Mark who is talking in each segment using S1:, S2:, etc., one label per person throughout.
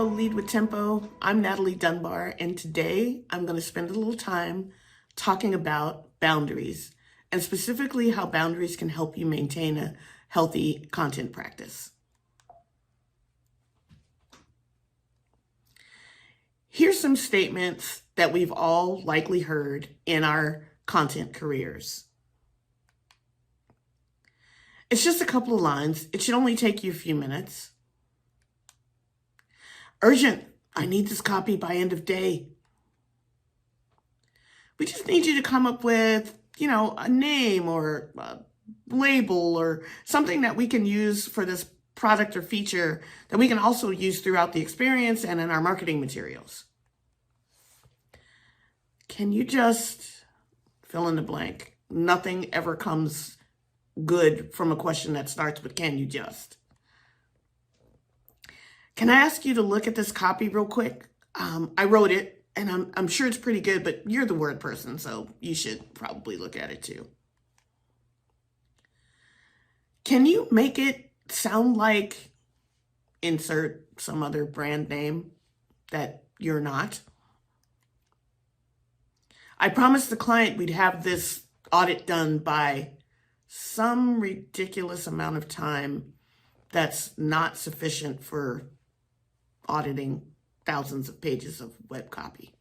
S1: Hello, Lead with Tempo. I'm Natalie Dunbar, and today I'm going to spend a little time talking about boundaries, and specifically how boundaries can help you maintain a healthy content practice. Here's some statements that we've all likely heard in our content careers. It's just a couple of lines. It should only take you a few minutes. Urgent, I need this copy by end of day. We just need you to come up with, a name or a label or something that we can use for this product or feature that we can also use throughout the experience and in our marketing materials. Can you just fill in the blank? Nothing ever comes good from a question that starts with can you just? Can I ask you to look at this copy real quick? I wrote it, and I'm sure it's pretty good, but you're the word person, so you should probably look at it too. Can you make it sound like insert some other brand name that you're not? I promised the client we'd have this audit done by some ridiculous amount of time that's not sufficient for auditing thousands of pages of web copy.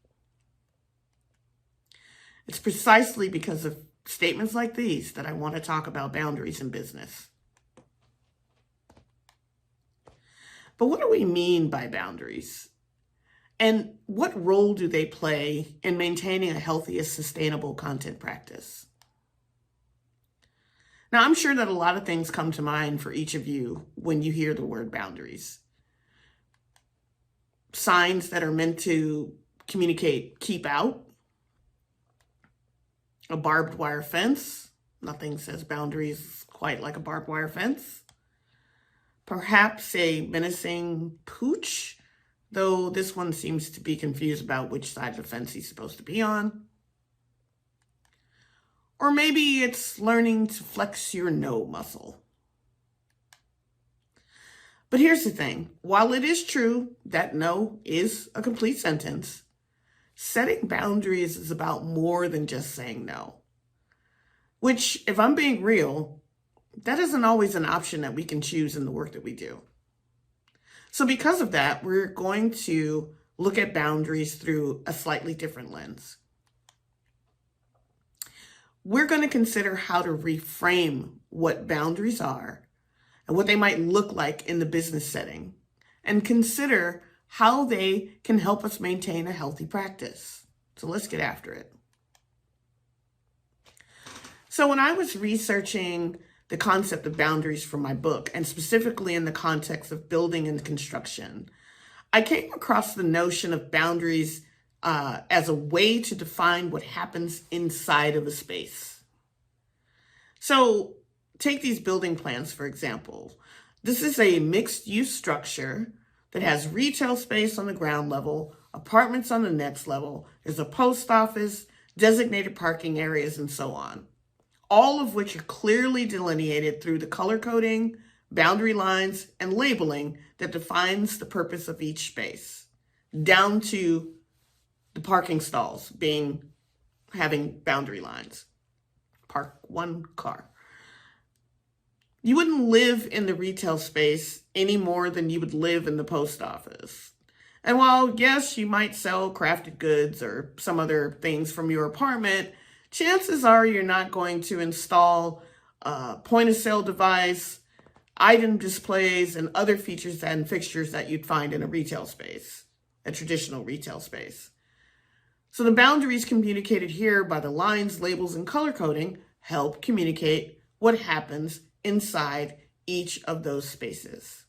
S1: It's precisely because of statements like these that I want to talk about boundaries in business. But what do we mean by boundaries? And what role do they play in maintaining a healthy and sustainable content practice? Now, I'm sure that a lot of things come to mind for each of you when you hear the word boundaries. Signs that are meant to communicate keep out, a barbed wire fence. Nothing says boundaries quite like a barbed wire fence. Perhaps a menacing pooch, though this one seems to be confused about which side of the fence he's supposed to be on. Or maybe it's learning to flex your no muscle. But here's the thing. While it is true that no is a complete sentence, setting boundaries is about more than just saying no. Which, if I'm being real, that isn't always an option that we can choose in the work that we do. So because of that, we're going to look at boundaries through a slightly different lens. We're going to consider how to reframe what boundaries are and what they might look like in the business setting, and consider how they can help us maintain a healthy practice. So let's get after it. So when I was researching the concept of boundaries for my book, and specifically in the context of building and construction, I came across the notion of boundaries as a way to define what happens inside of a space. So take these building plans, for example. This is a mixed-use structure that has retail space on the ground level, apartments on the next level, there's a post office, designated parking areas, and so on, all of which are clearly delineated through the color coding, boundary lines, and labeling that defines the purpose of each space, down to the parking stalls having boundary lines. Park one car. You wouldn't live in the retail space any more than you would live in the post office. And while, yes, you might sell crafted goods or some other things from your apartment, chances are you're not going to install a point-of-sale device, item displays, and other features and fixtures that you'd find in a retail space, a traditional retail space. So the boundaries communicated here by the lines, labels, and color coding help communicate what happens inside each of those spaces.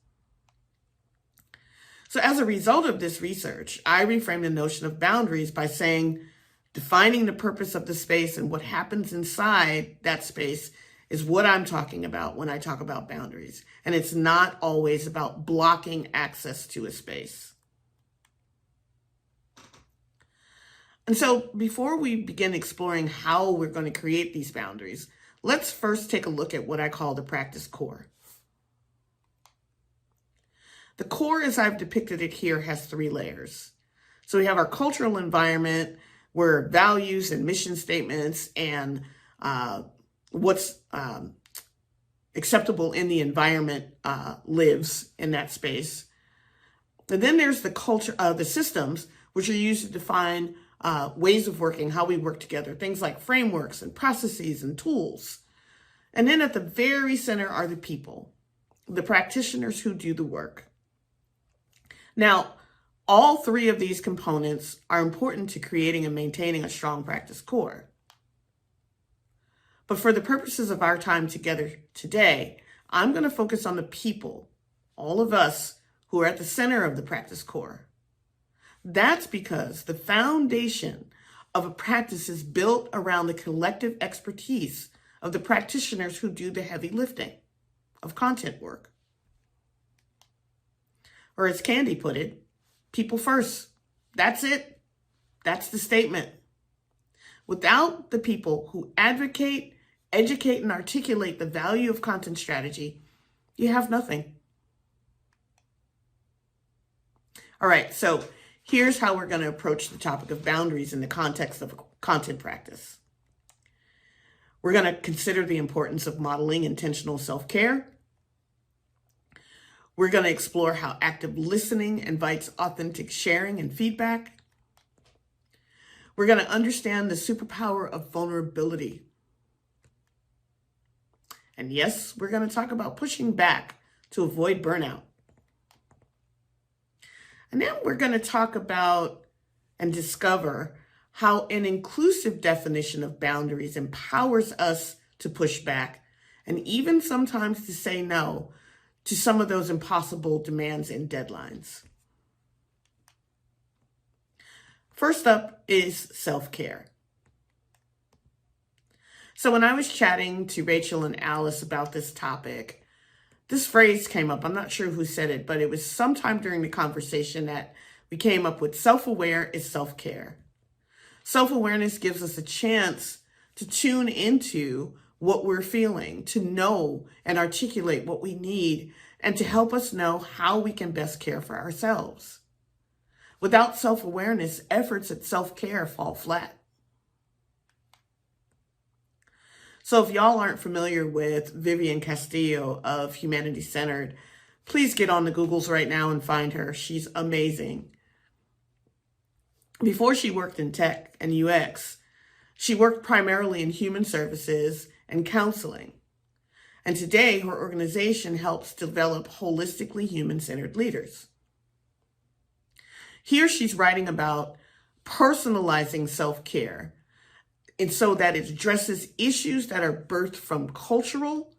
S1: So as a result of this research, I reframed the notion of boundaries by saying defining the purpose of the space and what happens inside that space is what I'm talking about when I talk about boundaries. And it's not always about blocking access to a space. And so before we begin exploring how we're going to create these boundaries, let's first take a look at what I call the practice core. The core, as I've depicted it here, has 3 layers. So we have our cultural environment, where values and mission statements and what's acceptable in the environment lives in that space. And then there's the culture, the systems, which are used to define ways of working, how we work together, things like frameworks and processes and tools. And then at the very center are the people, the practitioners who do the work. Now, all 3 of these components are important to creating and maintaining a strong practice core. But for the purposes of our time together today, I'm going to focus on the people, all of us who are at the center of the practice core. That's because the foundation of a practice is built around the collective expertise of the practitioners who do the heavy lifting of content work. Or as Candy put it, people first. That's it. That's the statement. Without the people who advocate, educate, and articulate the value of content strategy, you have nothing. All right, so here's how we're going to approach the topic of boundaries in the context of content practice. We're going to consider the importance of modeling intentional self-care. We're going to explore how active listening invites authentic sharing and feedback. We're going to understand the superpower of vulnerability. And yes, we're going to talk about pushing back to avoid burnout. And then we're going to talk about and discover how an inclusive definition of boundaries empowers us to push back and even sometimes to say no to some of those impossible demands and deadlines. First up is self-care. So when I was chatting to Rachel and Alice about this topic, this phrase came up. I'm not sure who said it, but it was sometime during the conversation that we came up with: self-aware is self-care. Self-awareness gives us a chance to tune into what we're feeling, to know and articulate what we need, and to help us know how we can best care for ourselves. Without self-awareness, efforts at self-care fall flat. So if y'all aren't familiar with Vivian Castillo of Humanity Centered, please get on the Googles right now and find her. She's amazing. Before she worked in tech and UX, she worked primarily in human services and counseling. And today, her organization helps develop holistically human-centered leaders. Here she's writing about personalizing self-care, and so that it addresses issues that are birthed from cultural,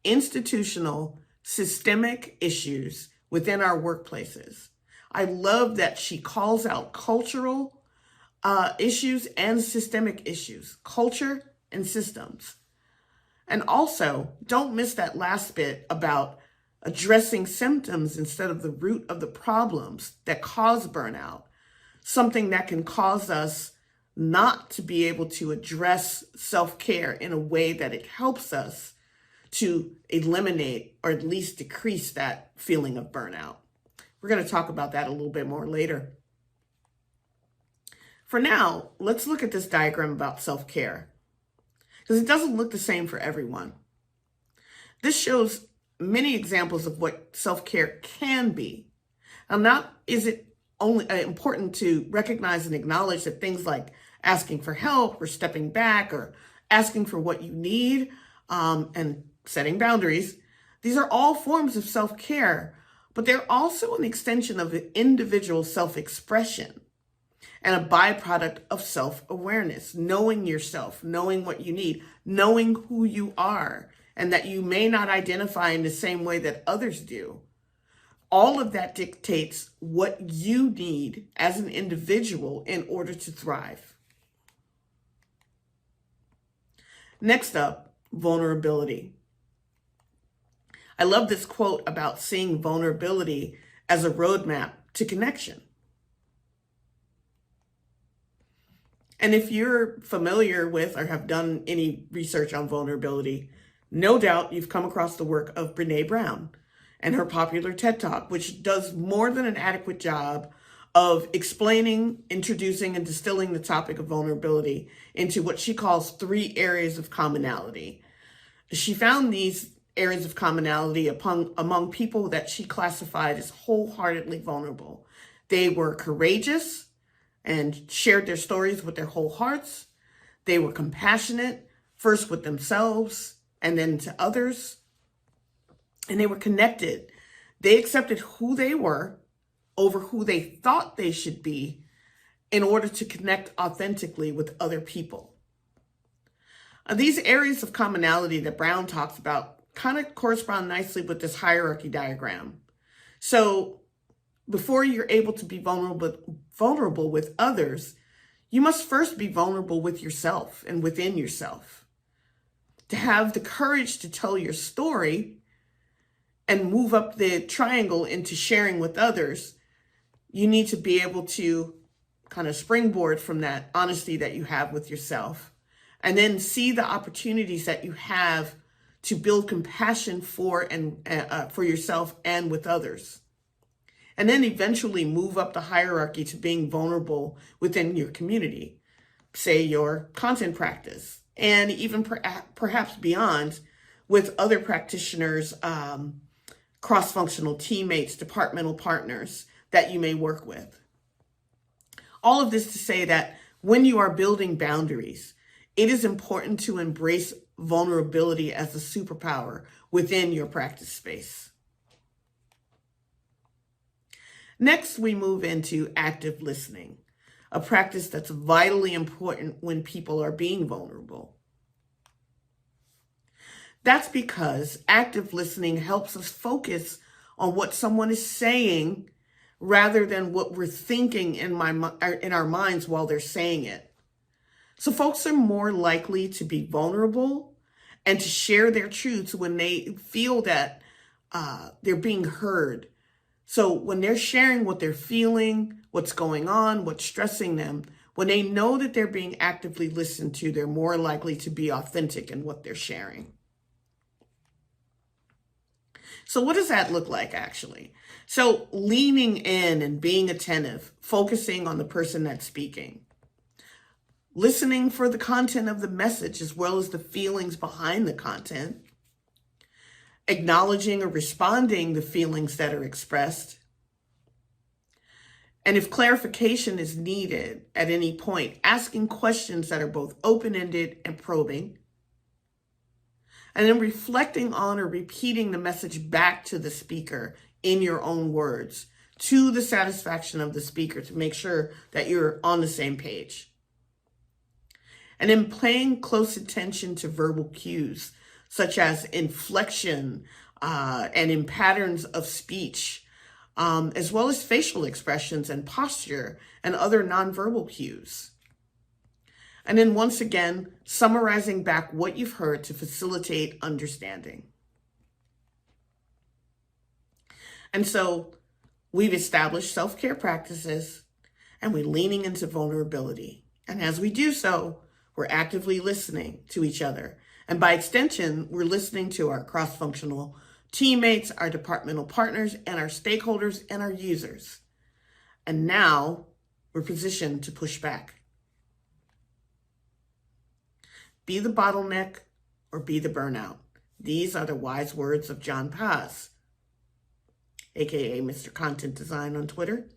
S1: institutional, systemic issues within our workplaces. I love that she calls out cultural issues and systemic issues, culture and systems. And also, don't miss that last bit about addressing symptoms instead of the root of the problems that cause burnout, something that can cause us not to be able to address self-care in a way that it helps us to eliminate or at least decrease that feeling of burnout. We're going to talk about that a little bit more later. For now, let's look at this diagram about self-care, because it doesn't look the same for everyone. This shows many examples of what self-care can be. Now, not is it only important to recognize and acknowledge that things like asking for help or stepping back or asking for what you need and setting boundaries, these are all forms of self-care, but they're also an extension of individual self-expression and a byproduct of self-awareness, knowing yourself, knowing what you need, knowing who you are, and that you may not identify in the same way that others do. All of that dictates what you need as an individual in order to thrive. Next up, vulnerability. I love this quote about seeing vulnerability as a roadmap to connection. And if you're familiar with or have done any research on vulnerability, no doubt you've come across the work of Brené Brown. and her popular TED Talk, which does more than an adequate job of explaining, introducing, and distilling the topic of vulnerability into what she calls 3 areas of commonality. She found these areas of commonality among people that she classified as wholeheartedly vulnerable. They were courageous and shared their stories with their whole hearts. They were compassionate, first with themselves and then to others. And they were connected. They accepted who they were over who they thought they should be in order to connect authentically with other people. These areas of commonality that Brown talks about kind of correspond nicely with this hierarchy diagram. So before you're able to be vulnerable with others, you must first be vulnerable with yourself and within yourself. To have the courage to tell your story and move up the triangle into sharing with others, you need to be able to kind of springboard from that honesty that you have with yourself, and then see the opportunities that you have to build compassion for yourself and with others. And then eventually move up the hierarchy to being vulnerable within your community, say your content practice, and even perhaps beyond with other practitioners, cross-functional teammates, departmental partners that you may work with. All of this to say that when you are building boundaries, it is important to embrace vulnerability as a superpower within your practice space. Next, we move into active listening, a practice that's vitally important when people are being vulnerable. That's because active listening helps us focus on what someone is saying rather than what we're thinking in our minds while they're saying it. So folks are more likely to be vulnerable and to share their truths when they feel that they're being heard. So when they're sharing what they're feeling, what's going on, what's stressing them, when they know that they're being actively listened to, they're more likely to be authentic in what they're sharing. So what does that look like, actually? So leaning in and being attentive, focusing on the person that's speaking, listening for the content of the message as well as the feelings behind the content, acknowledging or responding the feelings that are expressed, and if clarification is needed at any point, asking questions that are both open-ended and probing, and then reflecting on or repeating the message back to the speaker in your own words to the satisfaction of the speaker to make sure that you're on the same page. And then paying close attention to verbal cues, such as inflection and in patterns of speech, as well as facial expressions and posture and other nonverbal cues. And then once again, summarizing back what you've heard to facilitate understanding. And so we've established self-care practices and we're leaning into vulnerability. And as we do so, we're actively listening to each other. And by extension, we're listening to our cross-functional teammates, our departmental partners, and our stakeholders and our users. And now we're positioned to push back. Be the bottleneck or be the burnout. These are the wise words of John Paz, aka Mr. Content Design on Twitter.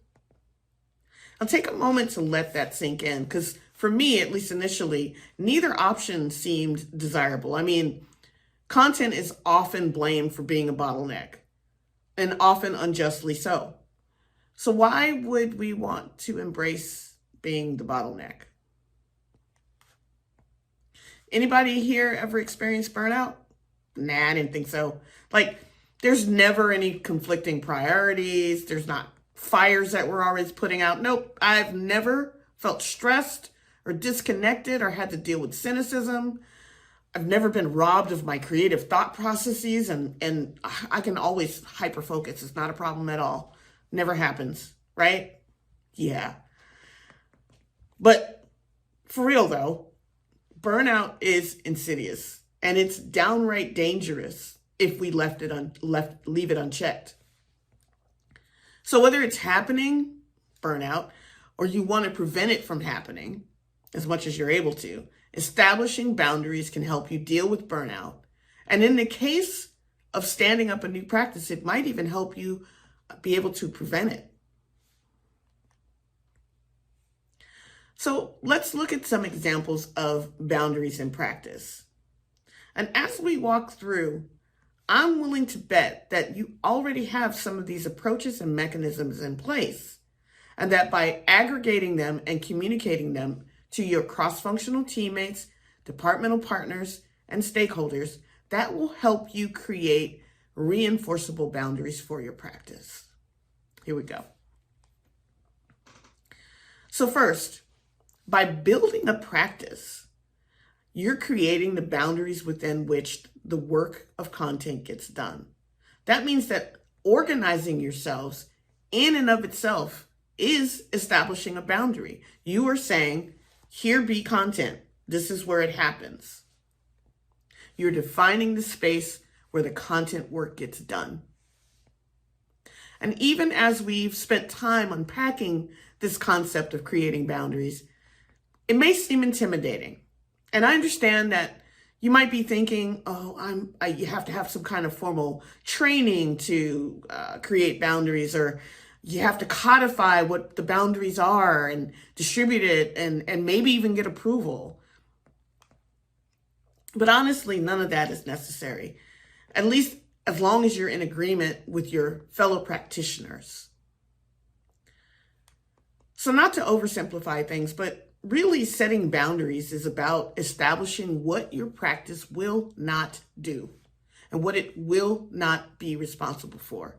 S1: I'll take a moment to let that sink in because for me, at least initially, neither option seemed desirable. I mean, content is often blamed for being a bottleneck and often unjustly so. So why would we want to embrace being the bottleneck? Anybody here ever experienced burnout? Nah, I didn't think so. Like, there's never any conflicting priorities. There's not fires that we're always putting out. Nope, I've never felt stressed or disconnected or had to deal with cynicism. I've never been robbed of my creative thought processes and I can always hyper-focus. It's not a problem at all. Never happens, right? Yeah. But for real though, burnout is insidious and it's downright dangerous if we leave it unchecked. So whether it's happening, burnout, or you want to prevent it from happening as much as you're able to, establishing boundaries can help you deal with burnout. And in the case of standing up a new practice, it might even help you be able to prevent it. So let's look at some examples of boundaries in practice. And as we walk through, I'm willing to bet that you already have some of these approaches and mechanisms in place, and that by aggregating them and communicating them to your cross-functional teammates, departmental partners, and stakeholders, that will help you create reinforceable boundaries for your practice. Here we go. So first, by building a practice, you're creating the boundaries within which the work of content gets done. That means that organizing yourselves in and of itself is establishing a boundary. You are saying, here be content. This is where it happens. You're defining the space where the content work gets done. And even as we've spent time unpacking this concept of creating boundaries, it may seem intimidating. And I understand that you might be thinking, oh, you have to have some kind of formal training to create boundaries, or you have to codify what the boundaries are and distribute it and maybe even get approval. But honestly, none of that is necessary, at least as long as you're in agreement with your fellow practitioners. So not to oversimplify things, but really setting boundaries is about establishing what your practice will not do and what it will not be responsible for.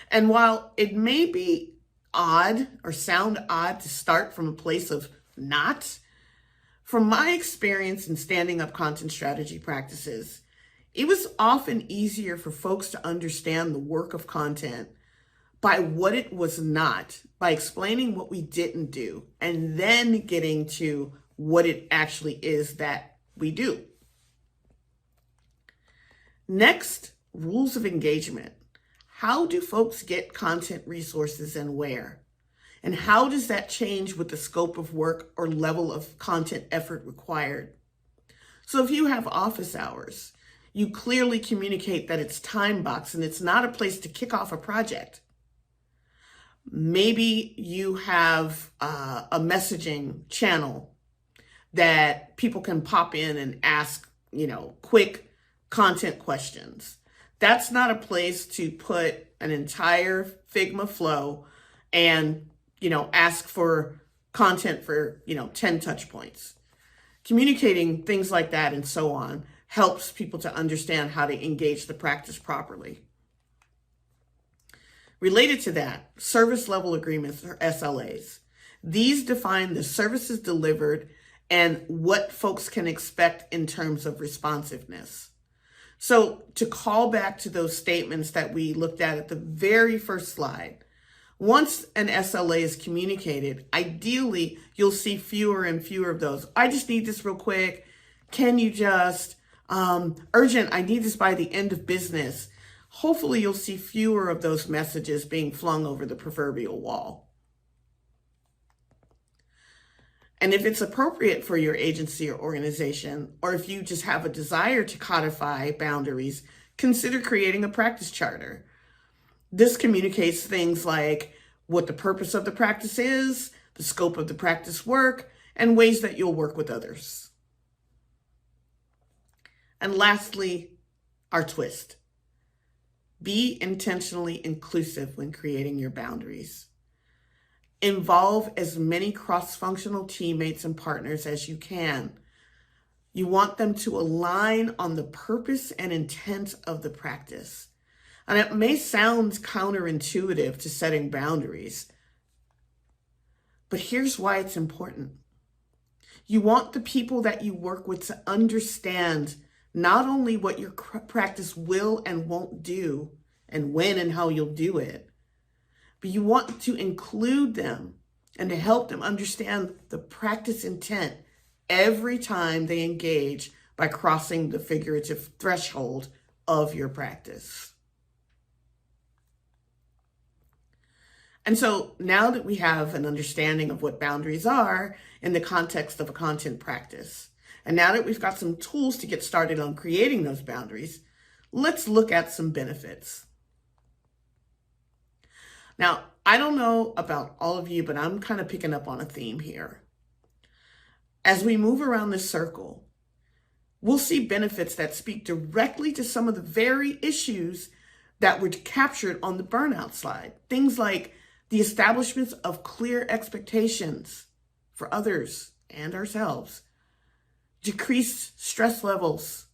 S1: And while it may be odd or sound odd to start from a place of not, from my experience in standing up content strategy practices, it was often easier for folks to understand the work of content by what it was not, by explaining what we didn't do, and then getting to what it actually is that we do. Next, rules of engagement. How do folks get content resources and where? And how does that change with the scope of work or level of content effort required? So if you have office hours, you clearly communicate that it's time boxed and it's not a place to kick off a project. Maybe you have a messaging channel that people can pop in and ask, quick content questions. That's not a place to put an entire Figma flow and, ask for content for, 10 touch points. Communicating things like that and so on helps people to understand how to engage the practice properly. Related to that, service level agreements, or SLAs. These define the services delivered and what folks can expect in terms of responsiveness. So to call back to those statements that we looked at the very first slide, once an SLA is communicated, ideally you'll see fewer and fewer of those. I just need this real quick. Can you just, urgent, I need this by the end of business. Hopefully you'll see fewer of those messages being flung over the proverbial wall. And if it's appropriate for your agency or organization, or if you just have a desire to codify boundaries, consider creating a practice charter. This communicates things like what the purpose of the practice is, the scope of the practice work, and ways that you'll work with others. And lastly, our twist. Be intentionally inclusive when creating your boundaries. Involve as many cross-functional teammates and partners as you can. You want them to align on the purpose and intent of the practice. And it may sound counterintuitive to setting boundaries, but here's why it's important. You want the people that you work with to understand not only what your practice will and won't do and when and how you'll do it, but you want to include them and to help them understand the practice intent every time they engage by crossing the figurative threshold of your practice. And so now that we have an understanding of what boundaries are in the context of a content practice, and now that we've got some tools to get started on creating those boundaries, let's look at some benefits. Now, I don't know about all of you, but I'm kind of picking up on a theme here. As we move around this circle, we'll see benefits that speak directly to some of the very issues that were captured on the burnout slide. Things like the establishment of clear expectations for others and ourselves, decreased stress levels,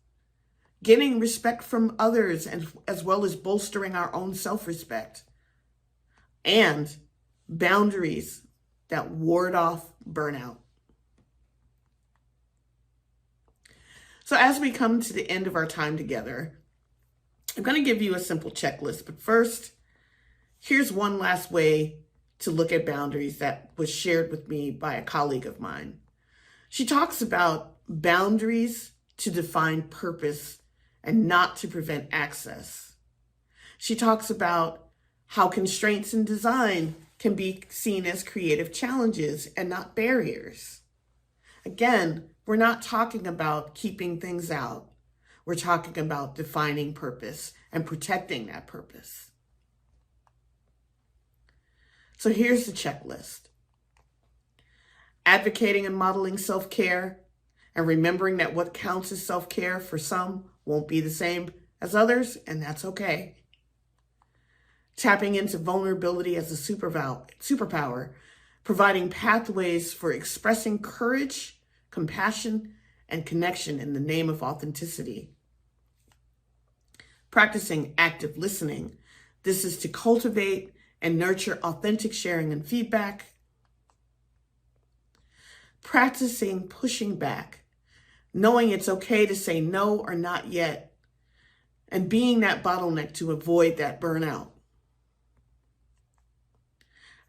S1: getting respect from others, and as well as bolstering our own self-respect, and boundaries that ward off burnout. So as we come to the end of our time together, I'm going to give you a simple checklist, but first, here's one last way to look at boundaries that was shared with me by a colleague of mine. She talks about boundaries to define purpose and not to prevent access. She talks about how constraints in design can be seen as creative challenges and not barriers. Again, we're not talking about keeping things out. We're talking about defining purpose and protecting that purpose. So here's the checklist. Advocating and modeling self-care and remembering that what counts as self-care for some won't be the same as others, and that's okay. Tapping into vulnerability as a superpower, providing pathways for expressing courage, compassion, and connection in the name of authenticity. Practicing active listening. This is to cultivate and nurture authentic sharing and feedback. Practicing pushing back, knowing it's okay to say no or not yet, and being that bottleneck to avoid that burnout.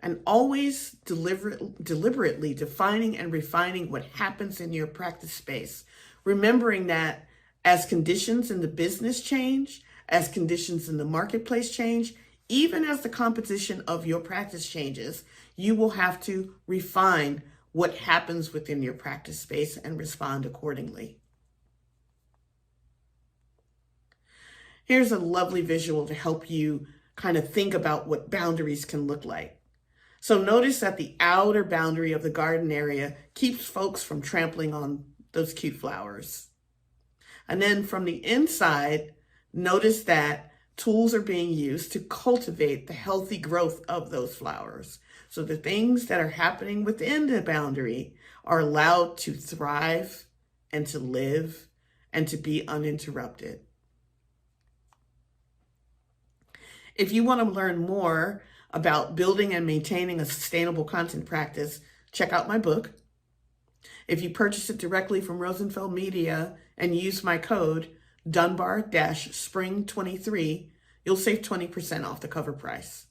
S1: And always deliberately defining and refining what happens in your practice space, remembering that as conditions in the business change, as conditions in the marketplace change, even as the composition of your practice changes, you will have to refine what happens within your practice space and respond accordingly. Here's a lovely visual to help you kind of think about what boundaries can look like. So notice that the outer boundary of the garden area keeps folks from trampling on those cute flowers. And then from the inside, notice that tools are being used to cultivate the healthy growth of those flowers. So the things that are happening within the boundary are allowed to thrive and to live and to be uninterrupted. If you want to learn more about building and maintaining a sustainable content practice, check out my book. If you purchase it directly from Rosenfeld Media and use my code Dunbar-Spring23, you'll save 20% off the cover price.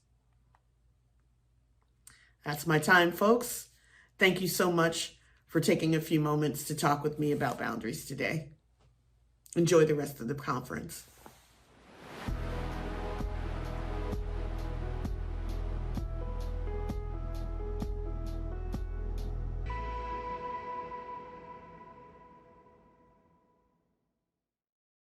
S1: That's my time, folks. Thank you so much for taking a few moments to talk with me about boundaries today. Enjoy the rest of the conference.